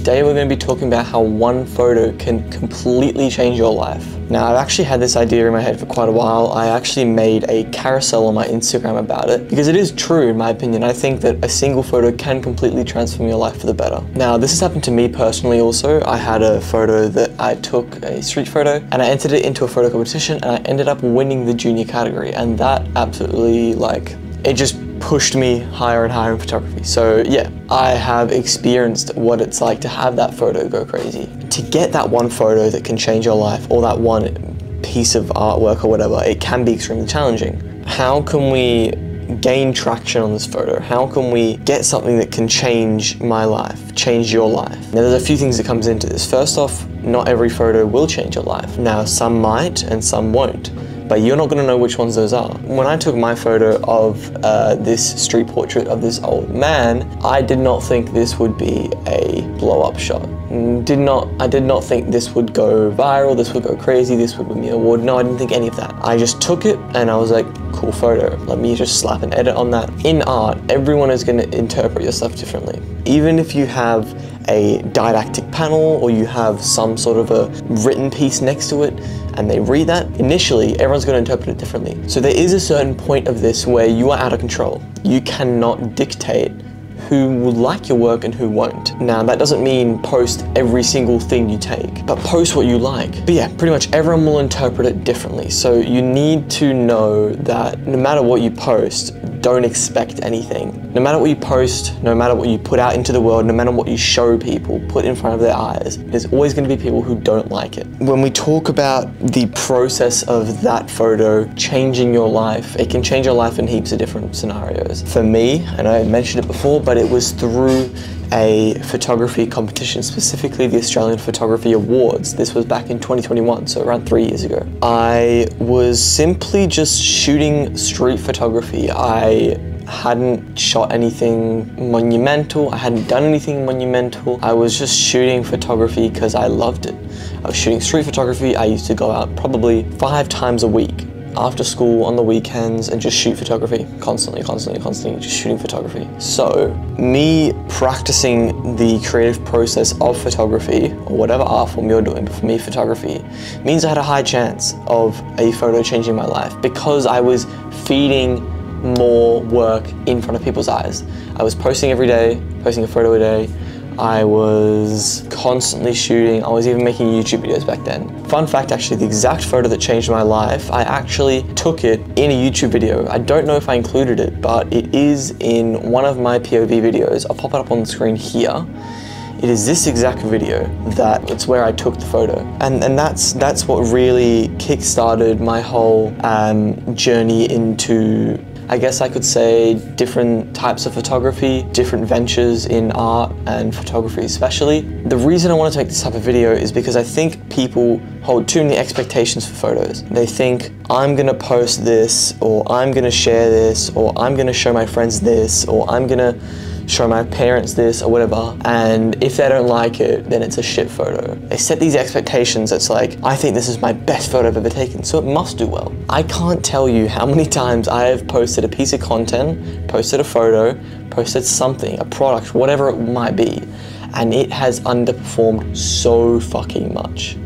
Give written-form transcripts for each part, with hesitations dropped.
Today we're going to be talking about how one photo can completely change your life. Now, I've actually had this idea in my head for quite a while. I actually made a carousel on my Instagram about it because it is true in my opinion. I think that a single photo can completely transform your life for the better. Now, this has happened to me personally also. I had a photo that I took, a street photo, and I entered it into a photo competition and I ended up winning the junior category, and that absolutely, like, it just pushed me higher and higher in photography. So yeah, I have experienced what it's like to have that photo go crazy. To get that one photo that can change your life, or that one piece of artwork or whatever, it can be extremely challenging. How can we gain traction on this photo? How can we get something that can change my life, change your life? Now, there's a few things that comes into this. First off, not every photo will change your life. Now, some might and some won't, but you're not going to know which ones those are. When I took my photo of this street portrait of this old man, I did not think this would be a blow-up shot. I did not think this would go viral, this would go crazy, this would win me an award. No, I didn't think any of that. I just took it and I was like, cool photo. Let me just slap an edit on that. In art, everyone is going to interpret your stuff differently. Even if you have a didactic panel or you have some sort of a written piece next to it and they read that, initially everyone's going to interpret it differently. So there is a certain point of this where you are out of control. You cannot dictate who will like your work and who won't. Now, that doesn't mean post every single thing you take, but post what you like. But yeah, pretty much everyone will interpret it differently. So you need to know that no matter what you post, don't expect anything. No matter what you post, no matter what you put out into the world, no matter what you show people, put in front of their eyes, there's always going to be people who don't like it. When we talk about the process of that photo changing your life, it can change your life in heaps of different scenarios. For me, and I mentioned it before, but it was through a photography competition, specifically the Australian Photography Awards. This was back in 2021, so around 3 years ago. I was simply just shooting street photography. I hadn't shot anything monumental, I hadn't done anything monumental. I was just shooting photography because I loved it. I was shooting street photography. I used to go out probably 5 times a week after school, on the weekends, and just shoot photography constantly, just shooting photography. So me practicing the creative process of photography, or whatever art form you're doing, but for me photography, means I had a high chance of a photo changing my life because I was feeding more work in front of people's eyes. I was posting every day, posting a photo a day. I was constantly shooting. I was even making YouTube videos back then. Fun fact, actually, the exact photo that changed my life, I actually took it in a YouTube video. I don't know if I included it, but it is in one of my POV videos. I'll pop it up on the screen here. It is this exact video it's where I took the photo. And that's what really kick-started my whole journey into, I guess I could say, different types of photography, different ventures in art and photography especially. The reason I want to make this type of video is because I think people hold too many expectations for photos. They think, I'm gonna post this, or I'm gonna share this, or I'm gonna show my friends this, or I'm gonna show my parents this, or whatever, and if they don't like it, then it's a shit photo. They set these expectations. It's like, I think this is my best photo I've ever taken, so it must do well. I can't tell you how many times I have posted a piece of content, posted a photo, posted something, a product, whatever it might be, and it has underperformed so fucking much.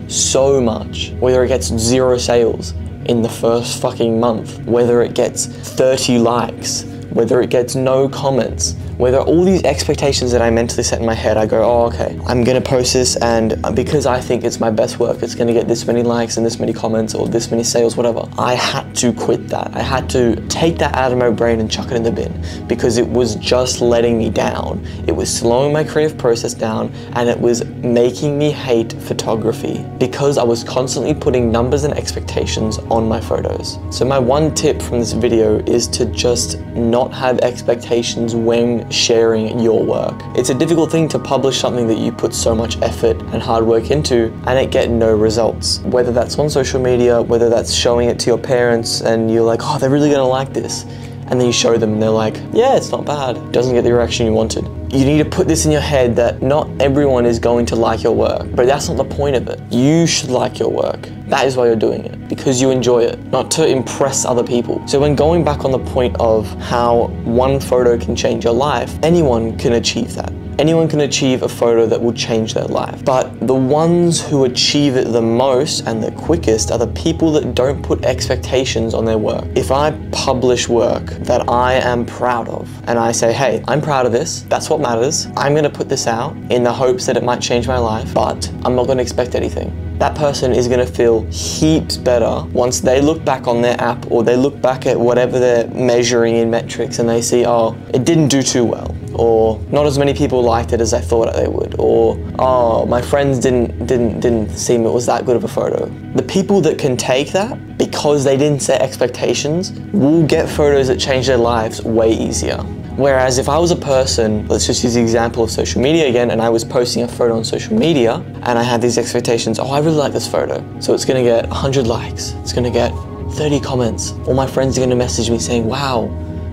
So much. Whether it gets 0 sales in the first fucking month, whether it gets 30 likes, whether it gets no comments, whether all these expectations that I mentally set in my head, I go, oh, okay, I'm gonna post this, and because I think it's my best work, it's gonna get this many likes and this many comments or this many sales, whatever. I had to quit that. I had to take that out of my brain and chuck it in the bin because it was just letting me down. It was slowing my creative process down, and it was making me hate photography because I was constantly putting numbers and expectations on my photos. So my one tip from this video is to just not have expectations when sharing your work. It's a difficult thing to publish something that you put so much effort and hard work into and it get no results. Whether that's on social media, whether that's showing it to your parents and you're like, oh, they're really gonna like this. And then you show them and they're like, yeah, it's not bad. It doesn't get the reaction you wanted. You need to put this in your head that not everyone is going to like your work, but that's not the point of it. You should like your work. That is why you're doing it, because you enjoy it, not to impress other people. So when going back on the point of how one photo can change your life, anyone can achieve that. Anyone can achieve a photo that will change their life. But the ones who achieve it the most and the quickest are the people that don't put expectations on their work. If I publish work that I am proud of, and I say, hey, I'm proud of this, that's what matters, I'm gonna put this out in the hopes that it might change my life, but I'm not gonna expect anything. That person is gonna feel heaps better once they look back on their app or they look back at whatever they're measuring in metrics and they see, oh, it didn't do too well, or not as many people liked it as I thought they would, or oh, my friends didn't seem it was that good of a photo. The people that can take that because they didn't set expectations will get photos that change their lives way easier. Whereas if I was a person, let's just use the example of social media again, and I was posting a photo on social media and I had these expectations, oh, I really like this photo, so it's gonna get 100 likes, it's gonna get 30 comments, all my friends are gonna message me saying, wow,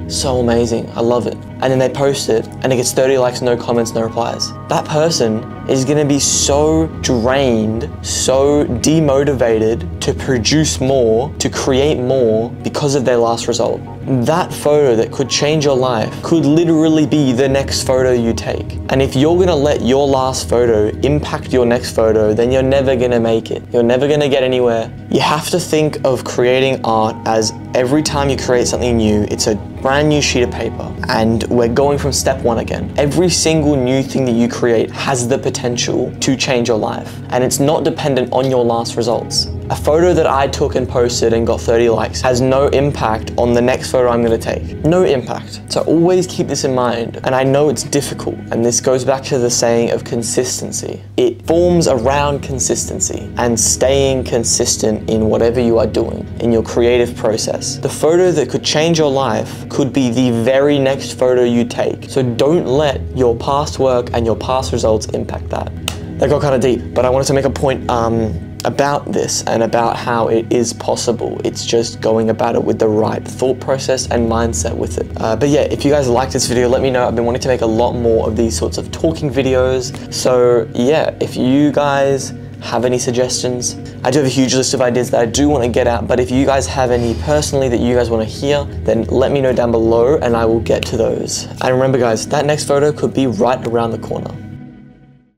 so amazing, I love it. And then they post it and it gets 30 likes, no comments, no replies. That person is gonna be so drained, so demotivated to produce more, to create more because of their last result. That photo that could change your life could literally be the next photo you take. And if you're gonna let your last photo impact your next photo, then you're never gonna make it. You're never gonna get anywhere. You have to think of creating art as every time you create something new, it's a brand new sheet of paper. And we're going from step one again. Every single new thing that you create has the potential to change your life. And it's not dependent on your last results. A photo that I took and posted and got 30 likes has no impact on the next photo I'm gonna take. No impact. So always keep this in mind. And I know it's difficult, and this goes back to the saying of consistency. It forms around consistency and staying consistent in whatever you are doing, in your creative process. The photo that could change your life could be the very next photo you take. So don't let your past work and your past results impact that. That got kind of deep, but I wanted to make a point about this and about how it is possible. It's just going about it with the right thought process and mindset with it. But yeah, if you guys liked this video, let me know. I've been wanting to make a lot more of these sorts of talking videos. So yeah, if you guys have any suggestions, I do have a huge list of ideas that I do want to get out, but if you guys have any personally that you guys want to hear, then let me know down below and I will get to those. And remember guys, that next photo could be right around the corner.